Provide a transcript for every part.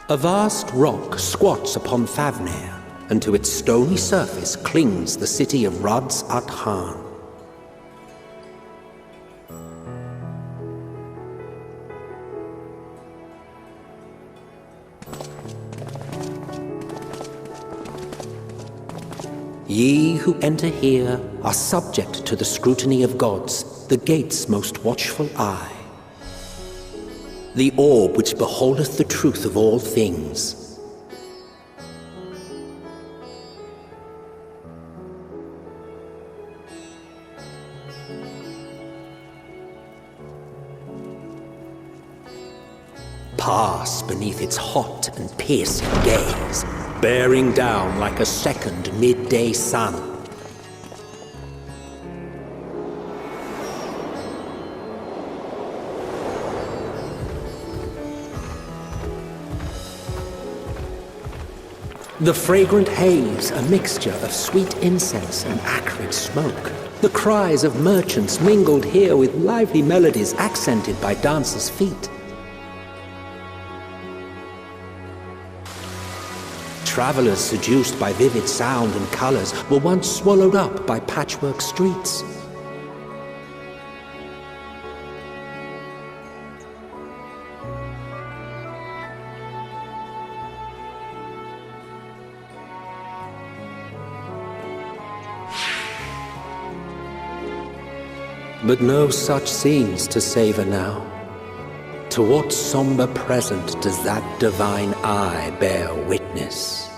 A vast rock squats upon Favnir, and to its stony surface clings the city of Radz-at-Han. Ye who enter here are subject to the scrutiny of gods, the gate's most watchful eye. The orb which beholdeth the truth of all things. Pass beneath its hot and piercing gaze, bearing down like a second midday sun. The fragrant haze, a mixture of sweet incense and acrid smoke. The cries of merchants mingled here with lively melodies accented by dancers' feet. Travelers seduced by vivid sound and colors were once swallowed up by patchwork streets. But no such scenes to savor now. To what somber present does that divine eye bear witness?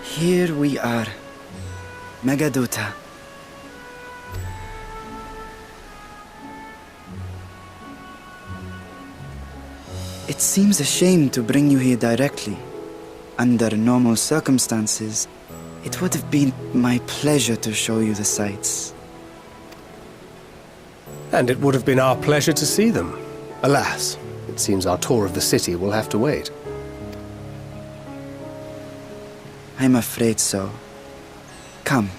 Here we are, Megadota. It seems a shame to bring you here directly. Under normal circumstances, it would have been my pleasure to show you the sights. And it would have been our pleasure to see them. Alas, it seems our tour of the city will have to wait. I'm afraid so. Come,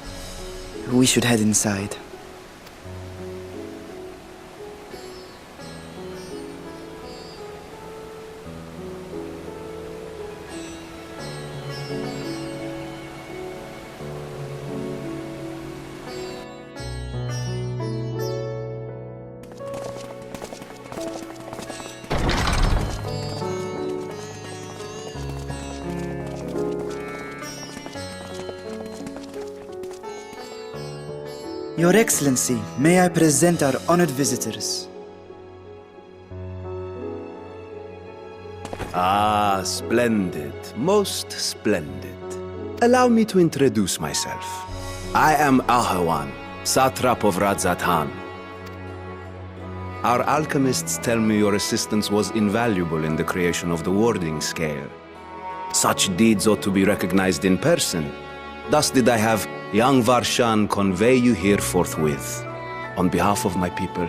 We should head inside. Your Excellency, may I present our honored visitors? Ah, splendid. Most splendid. Allow me to introduce myself. I am Tho I, Satrap of Radz-at-Han. Our alchemists tell me your assistance was invaluable in the creation of the warding scale. Such deeds ought to be recognized in person. Thus did I have young Varshan convey you here forthwith. On behalf of my people,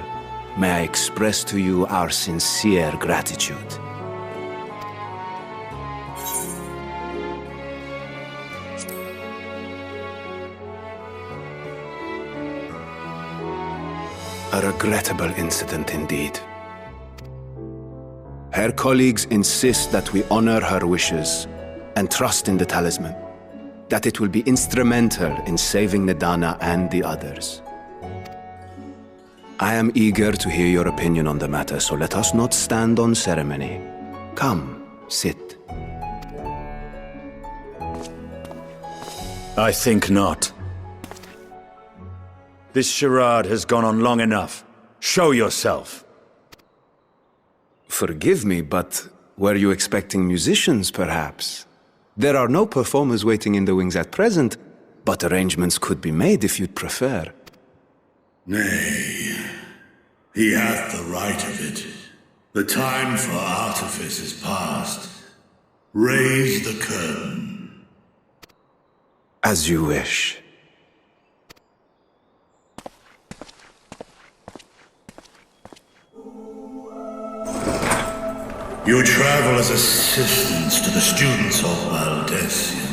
may I express to you our sincere gratitude. A regrettable incident indeed. Her colleagues insist that we honor her wishes and trust in the talisman, that it will be instrumental in saving Nidana and the others. I am eager to hear your opinion on the matter, so let us not stand on ceremony. Come, sit. I think not. This charade has gone on long enough. Show yourself. Forgive me, but were you expecting musicians, perhaps? There are no performers waiting in the wings at present, but arrangements could be made if you'd prefer. Nay, he hath the right of it. The time for artifice is past. Raise the curtain. As you wish. You travel as assistants to the students of Valdesian,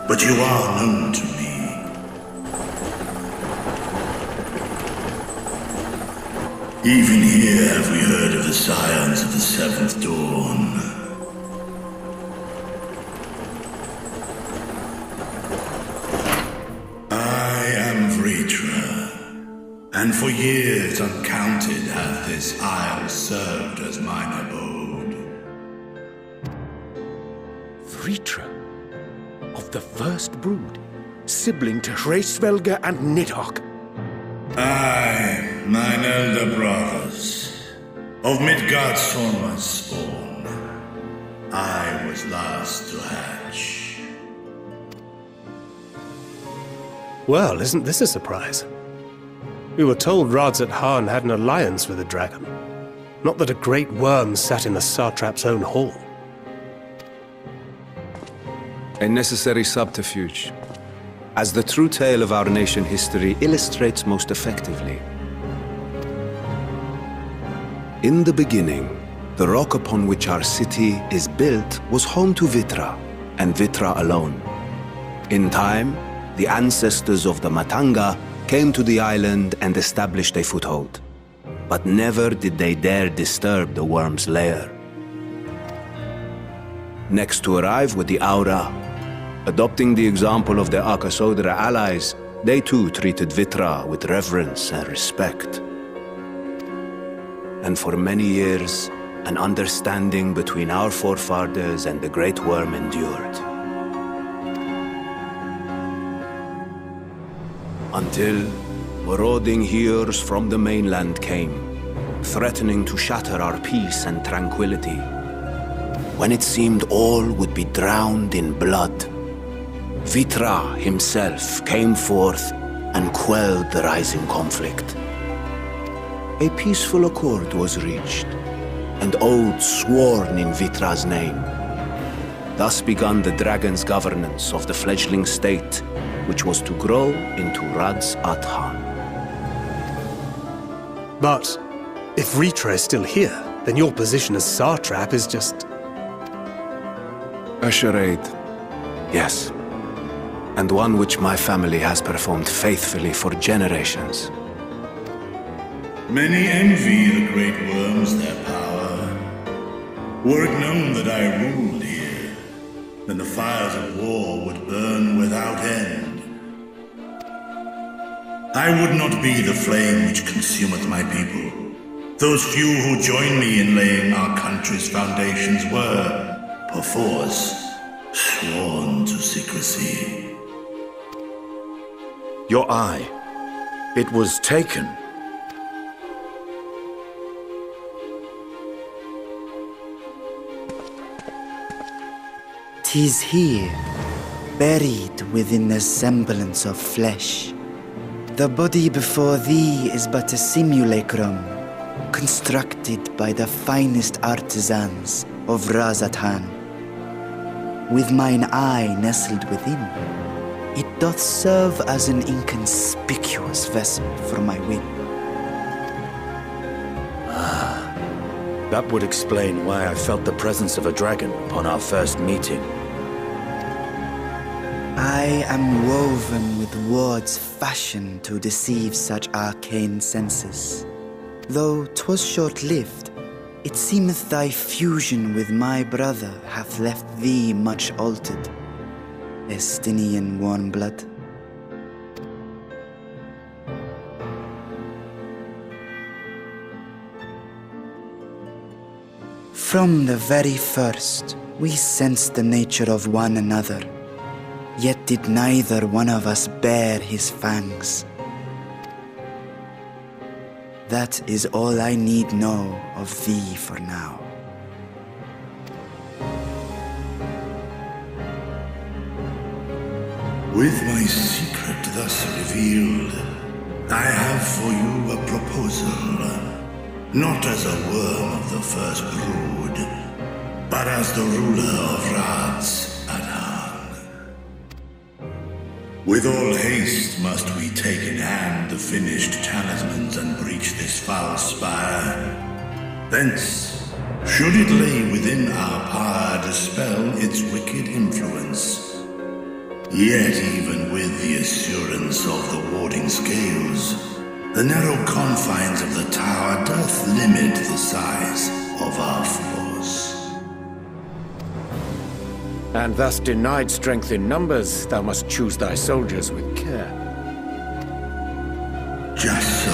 but you are known to me. Even here have we heard of the scions of the Seventh Dawn. I am Vritra, and for years uncounted hath this isle served as mine abode. Vritra, of the First Brood, sibling to Hraesvelgr and Nidhogg. Aye, mine elder brothers, of Midgardsormr's spawn, I was last to hatch. Well, isn't this a surprise? We were told Radz-at-Han had an alliance with the dragon. Not that a great worm sat in the Satrap's own hall. A necessary subterfuge, as the true tale of our nation history illustrates most effectively. In the beginning, the rock upon which our city is built was home to Vitra, and Vitra alone. In time, the ancestors of the Matanga came to the island and established a foothold. But never did they dare disturb the worm's lair. Next to arrive were the Aura. Adopting the example of their Akasodra allies, they too treated Vitra with reverence and respect. And for many years, an understanding between our forefathers and the Great Worm endured. Until marauding heroes from the mainland came, threatening to shatter our peace and tranquility. When it seemed all would be drowned in blood, Vitra himself came forth and quelled the rising conflict. A peaceful accord was reached, and oaths sworn in Vitra's name. Thus began the dragon's governance of the fledgling state, which was to grow into Radz-at-Han. But if Vritra is still here, then your position as Satrap is just... A charade, yes. and one which my family has performed faithfully for generations. Many envy the great worms their power. Were it known that I ruled here, then the fires of war would burn without end. I would not be the flame which consumeth my people. Those few who join me in laying our country's foundations were, perforce, sworn to secrecy. Your eye. It was taken. 'Tis here, buried within the semblance of flesh. The body before thee is but a simulacrum, constructed by the finest artisans of Radz-at-Han. With mine eye nestled within, it doth serve as an inconspicuous vessel for my wit. That would explain why I felt the presence of a dragon upon our first meeting. I am woven with wards fashioned to deceive such arcane senses. Though 'twas short-lived, it seemeth thy fusion with my brother hath left thee much altered, Estinian warm blood. From the very first, we sensed the nature of one another, yet did neither one of us bare his fangs. That is all I need know of thee for now. With my secret thus revealed, I have for you a proposal. Not as a worm of the first brood, but as the ruler of Radz-at-Han. With all haste must we take in hand the finished talismans and breach this foul spire. Thence, should it lay within our power, dispel its wicked influence. Yet even with the assurance of the warding scales, the narrow confines of the tower doth limit the size of our force. And thus denied strength in numbers, thou must choose thy soldiers with care. Just so.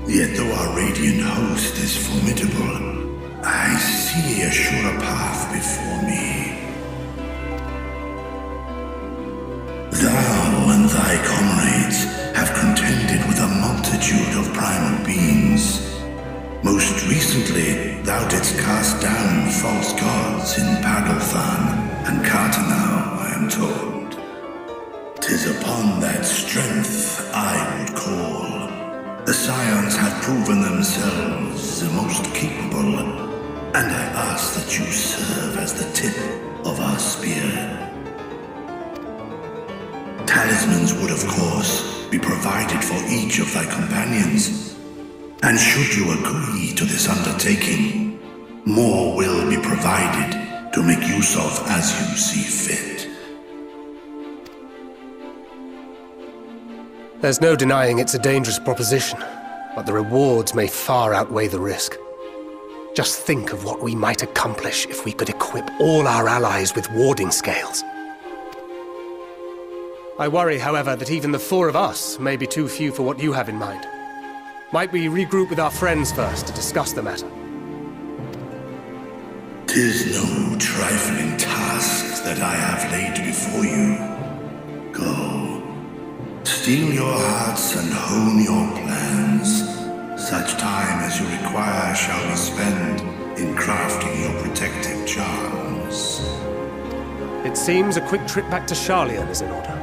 Yet though our radiant host is formidable, I see a surer path before me. Thou and thy comrades have contended with a multitude of primal beings. Most recently, thou didst cast down false gods in Pagalthan and Cartanau, I am told. 'Tis upon that strength I would call. The Scions have proven themselves the most capable, and I ask that you serve as the tip of our spear. Talismans would, of course, be provided for each of thy companions. And should you agree to this undertaking, more will be provided to make use of as you see fit. There's no denying it's a dangerous proposition, but the rewards may far outweigh the risk. Just think of what we might accomplish if we could equip all our allies with warding scales. I worry, however, that even the four of us may be too few for what you have in mind. Might we regroup with our friends first to discuss the matter? 'Tis no trifling task that I have laid before you. Go, steel your hearts and hone your plans. Such time as you require shall be spent in crafting your protective charms. It seems a quick trip back to Charlian is in order.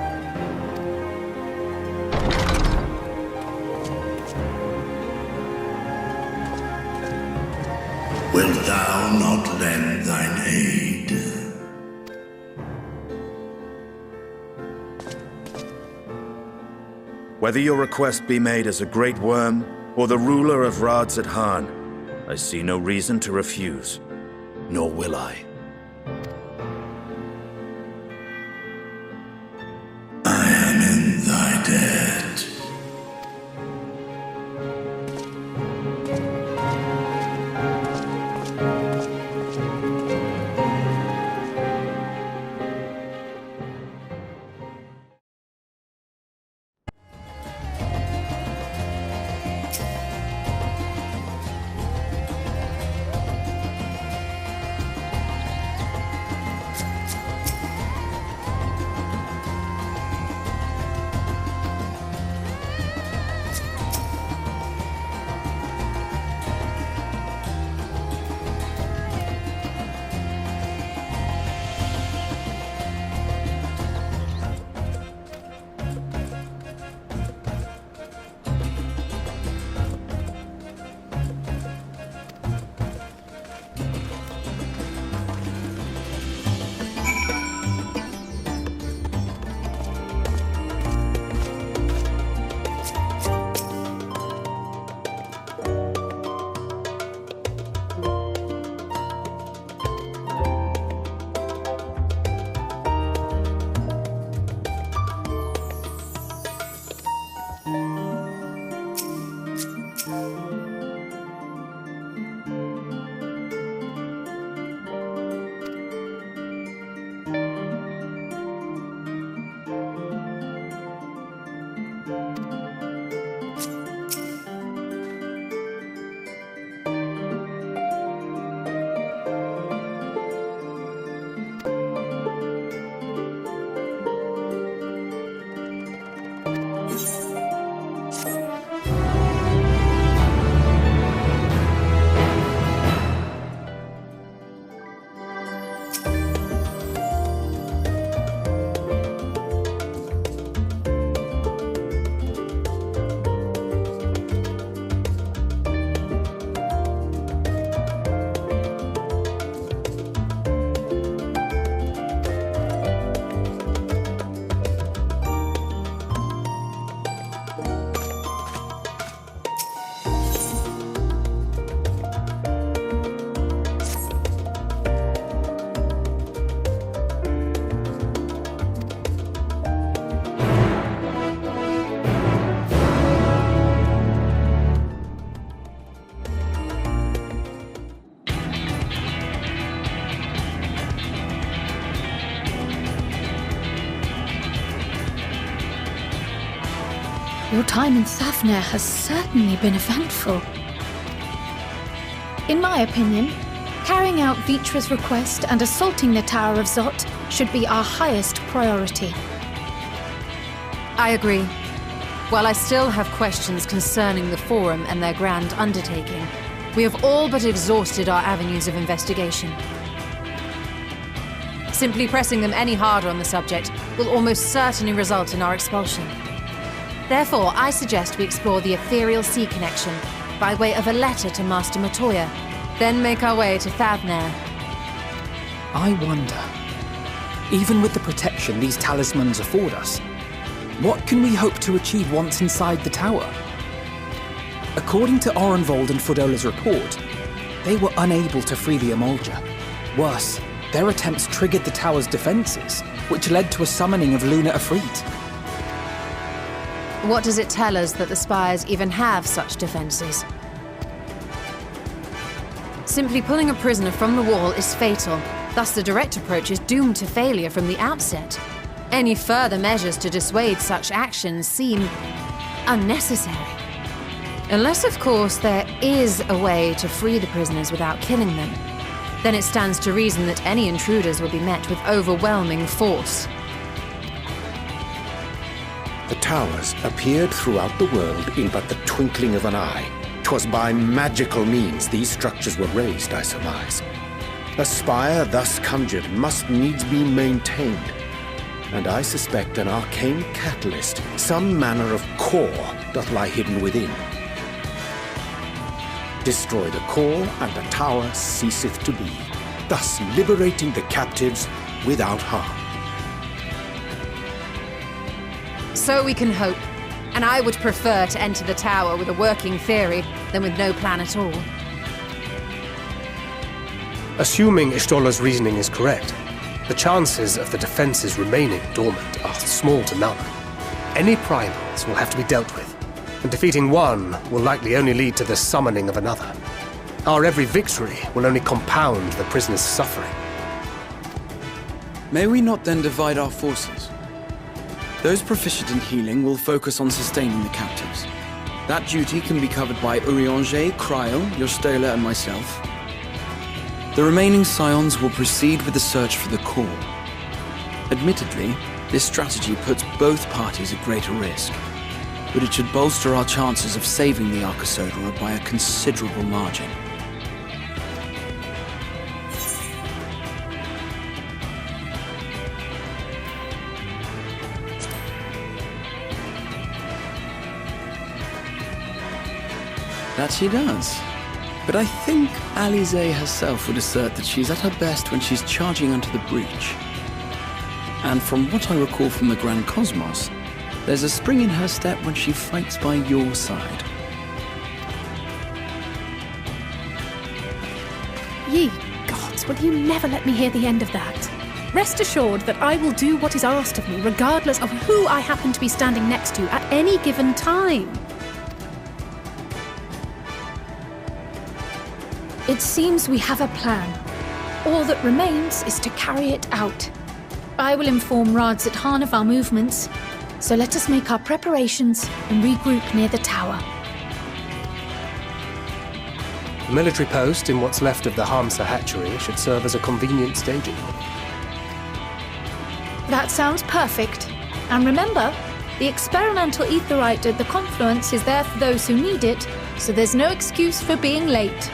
Wilt thou not lend thine aid? Whether your request be made as a great worm or the ruler of Radz-at-Han, I see no reason to refuse, nor will I. Your time in Thavner has certainly been eventful. In my opinion, carrying out Vitra's request and assaulting the Tower of Zot should be our highest priority. I agree. While I still have questions concerning the Forum and their grand undertaking, we have all but exhausted our avenues of investigation. Simply pressing them any harder on the subject will almost certainly result in our expulsion. Therefore, I suggest we explore the ethereal sea connection by way of a letter to Master Matoya, then make our way to Thavner. I wonder, even with the protection these talismans afford us, what can we hope to achieve once inside the tower? According to Orenvold and Fodola's report, they were unable to free the Emolja. Worse, their attempts triggered the tower's defenses, which led to a summoning of Luna Afrit. What does it tell us that the Spires even have such defenses? Simply pulling a prisoner from the wall is fatal, thus the direct approach is doomed to failure from the outset. Any further measures to dissuade such actions seem unnecessary. Unless, of course, there is a way to free the prisoners without killing them. Then it stands to reason that any intruders will be met with overwhelming force. The towers appeared throughout the world in but the twinkling of an eye. 'Twas by magical means these structures were raised, I surmise. A spire thus conjured must needs be maintained, and I suspect an arcane catalyst, some manner of core, doth lie hidden within. Destroy the core, and the tower ceaseth to be, thus liberating the captives without harm. So we can hope, and I would prefer to enter the tower with a working theory than with no plan at all. Assuming Ishtola's reasoning is correct, the chances of the defenses remaining dormant are small to none. Any primals will have to be dealt with, and defeating one will likely only lead to the summoning of another. Our every victory will only compound the prisoner's suffering. May we not then divide our forces? Those proficient in healing will focus on sustaining the captives. That duty can be covered by Urianger, Cryo, Yostola, and myself. The remaining Scions will proceed with the search for the core. Admittedly, this strategy puts both parties at greater risk, but it should bolster our chances of saving the Arcosodora by a considerable margin. That she does. But I think Alize herself would assert that she's at her best when she's charging onto the breach. And from what I recall from the Grand Cosmos, there's a spring in her step when she fights by your side. Ye gods, will you never let me hear the end of that? Rest assured that I will do what is asked of me, regardless of who I happen to be standing next to at any given time. It seems we have a plan. All that remains is to carry it out. I will inform Radz-at-Han of our movements, so let us make our preparations and regroup near the tower. The military post in what's left of the Hamsa hatchery should serve as a convenient staging. That sounds perfect. And remember, the experimental aetherite at the confluence is there for those who need it, so there's no excuse for being late.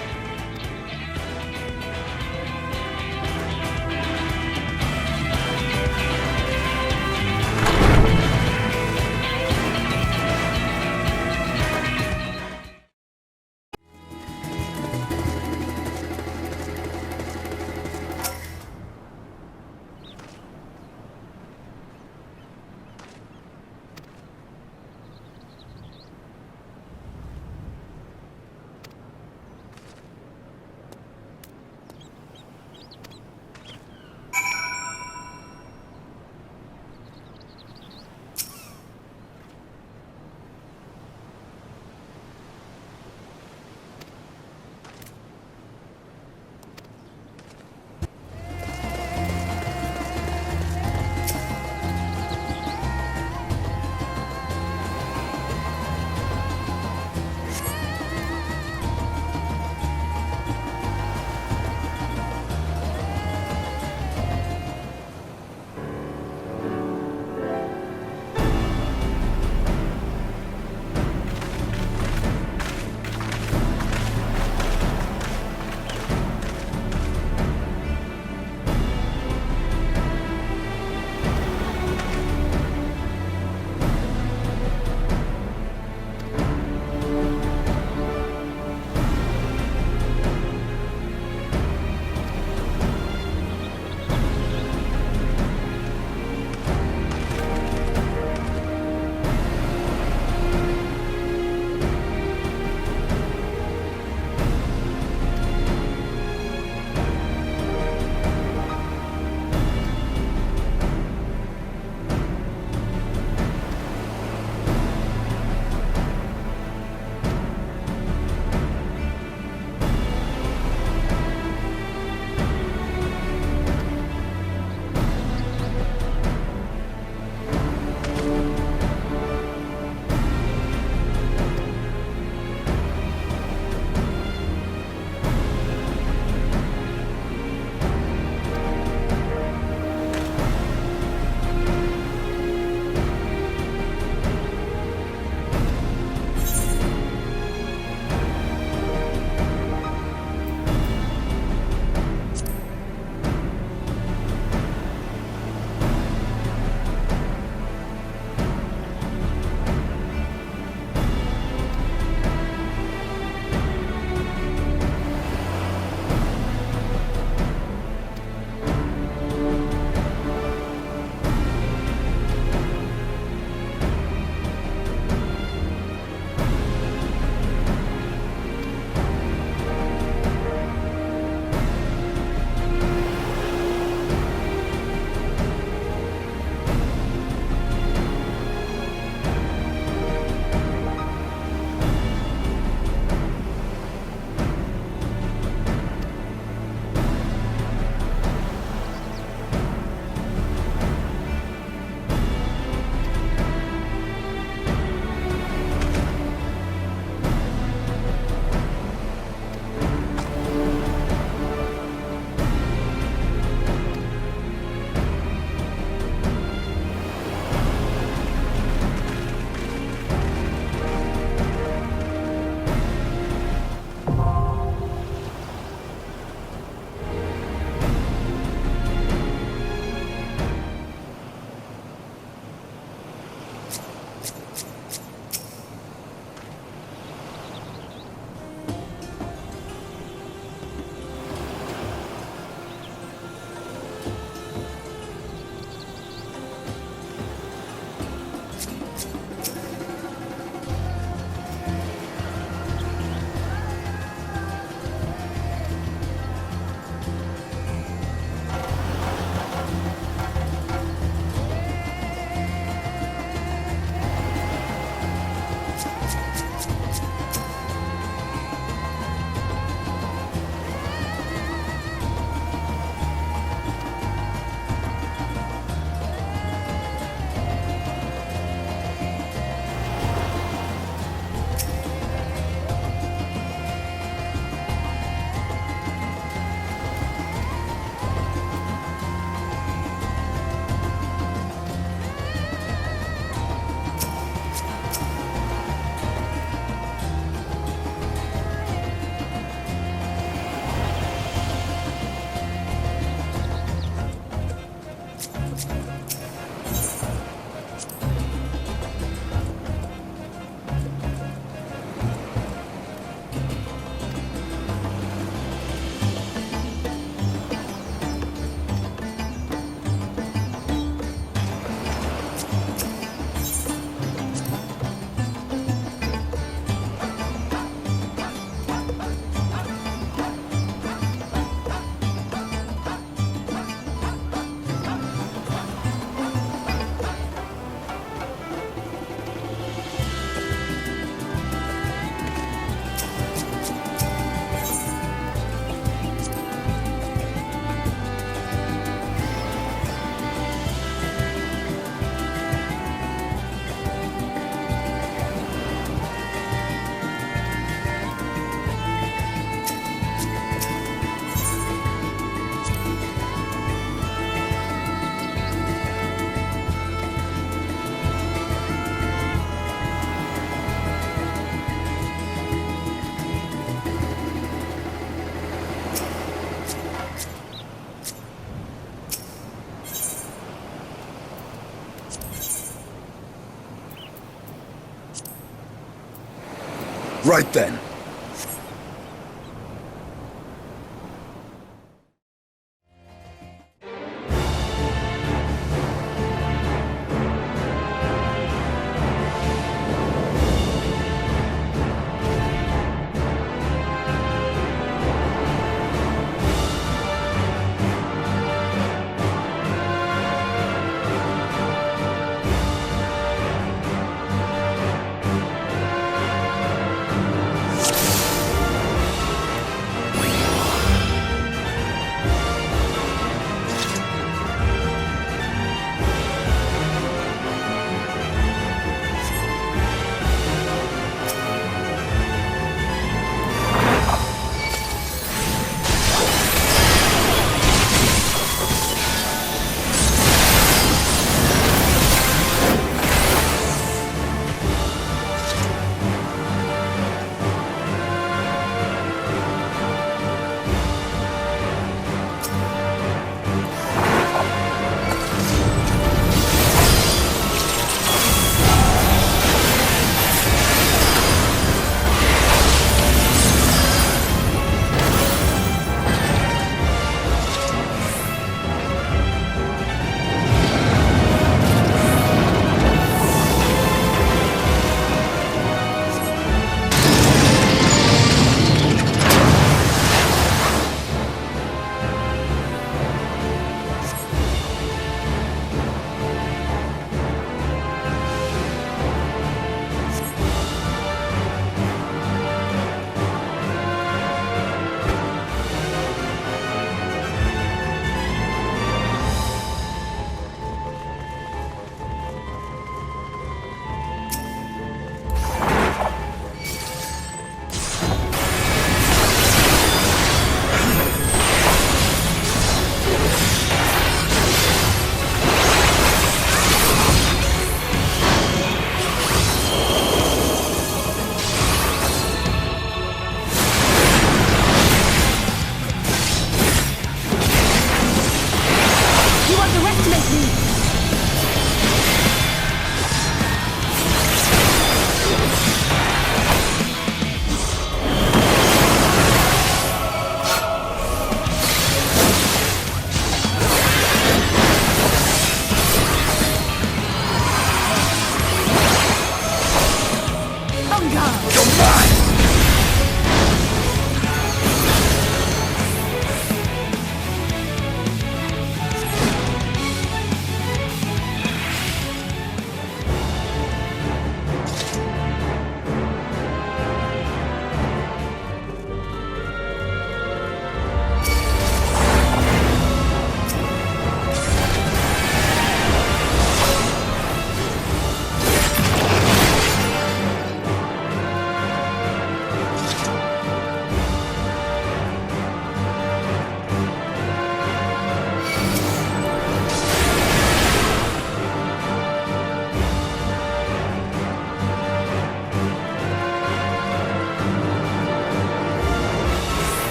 Right then.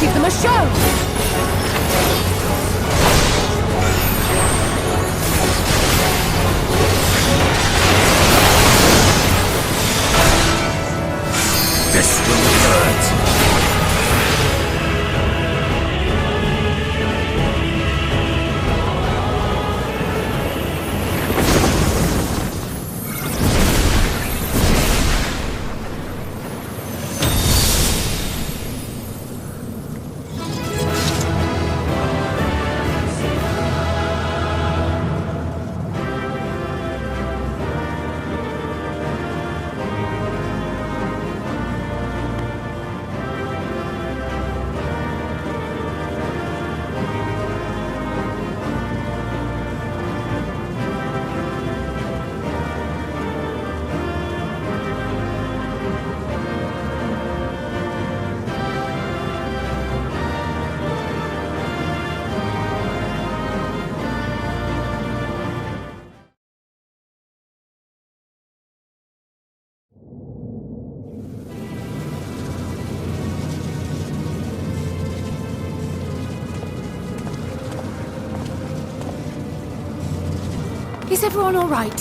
give them a show! This will hurt! Is everyone all right?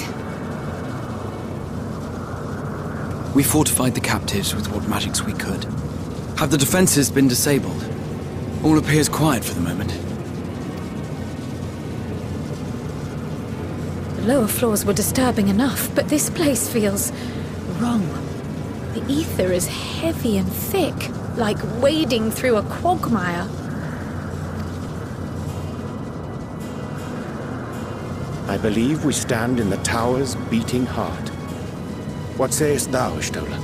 We fortified the captives with what magics we could. Have the defenses been disabled? All appears quiet for the moment. The lower floors were disturbing enough, but this place feels wrong. The ether is heavy and thick, like wading through a quagmire. I believe we stand in the tower's beating heart. What sayest thou, Stola?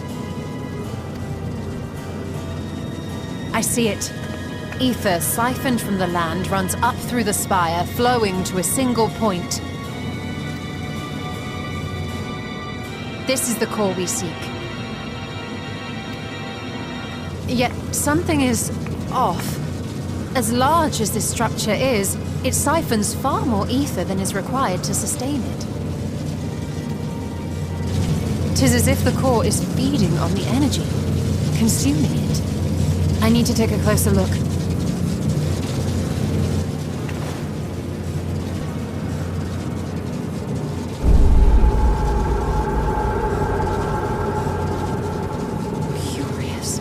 I see it. Ether siphoned from the land runs up through the spire, flowing to a single point. This is the core we seek. Yet something is off. As large as this structure is, it siphons far more ether than is required to sustain it. 'Tis as if the core is feeding on the energy, consuming it. I need to take a closer look. Curious.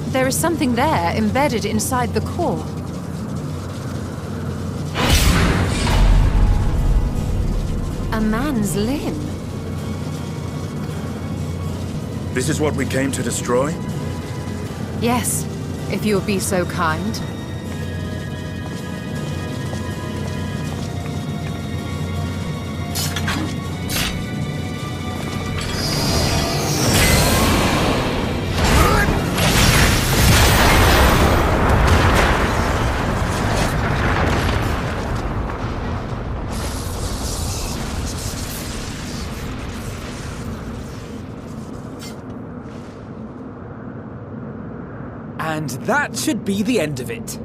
There is something there embedded inside the core. A man's limb. This is what we came to destroy? Yes, if you would be so kind. And that should be the end of it.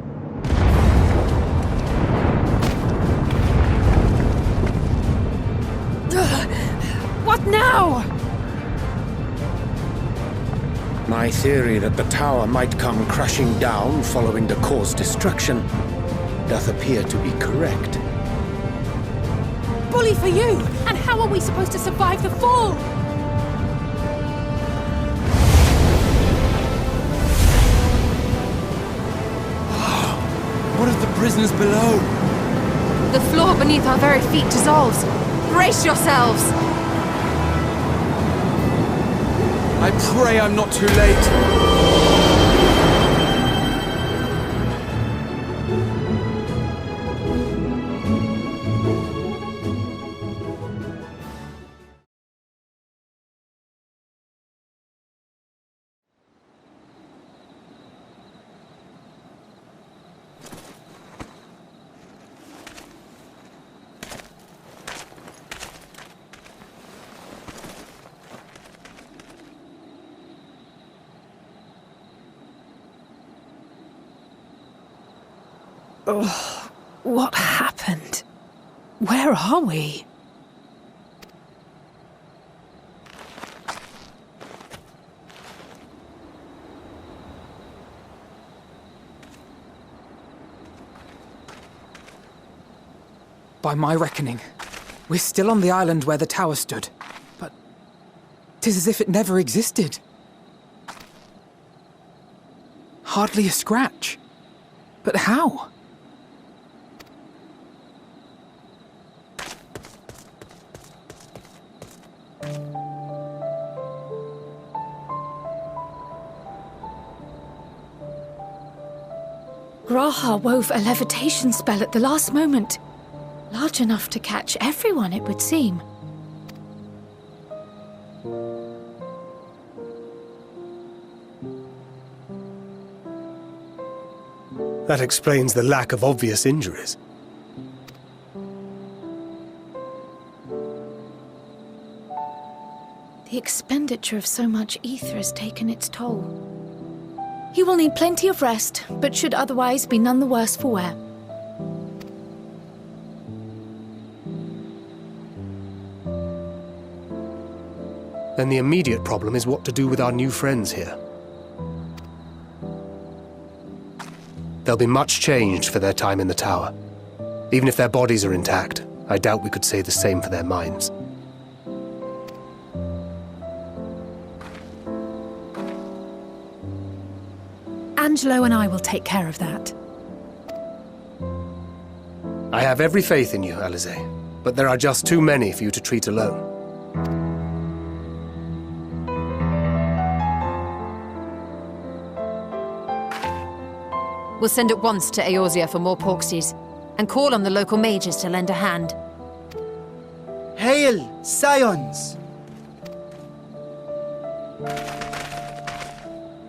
What now? My theory that the tower might come crashing down following the core's destruction doth appear to be correct. Bully for you! And how are we supposed to survive the fall? What of the prisoners below? The floor beneath our very feet dissolves. Brace yourselves! I pray I'm not too late. Oh, what happened? Where are we? By my reckoning, we're still on the island where the tower stood, but 'tis as if it never existed. Hardly a scratch. But how? Graha wove a levitation spell at the last moment. Large enough to catch everyone, it would seem. That explains the lack of obvious injuries. The expenditure of so much ether has taken its toll. He will need plenty of rest, but should otherwise be none the worse for wear. Then the immediate problem is what to do with our new friends here. They'll be much changed for their time in the tower. Even if their bodies are intact, I doubt we could say the same for their minds. Angelo and I will take care of that. I have every faith in you, Alize, but there are just too many for you to treat alone. We'll send at once to Eorzea for more porksies, and call on the local mages to lend a hand. Hail, scions!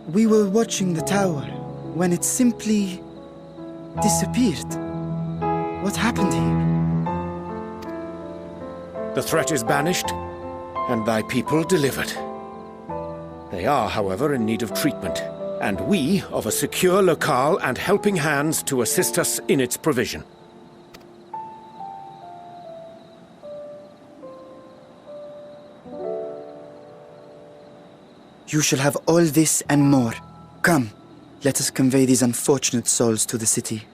We were watching the tower when it simply disappeared. What happened here? The threat is banished, and thy people delivered. They are, however, in need of treatment, and we of a secure locale and helping hands to assist us in its provision. You shall have all this and more. Come, let us convey these unfortunate souls to the city.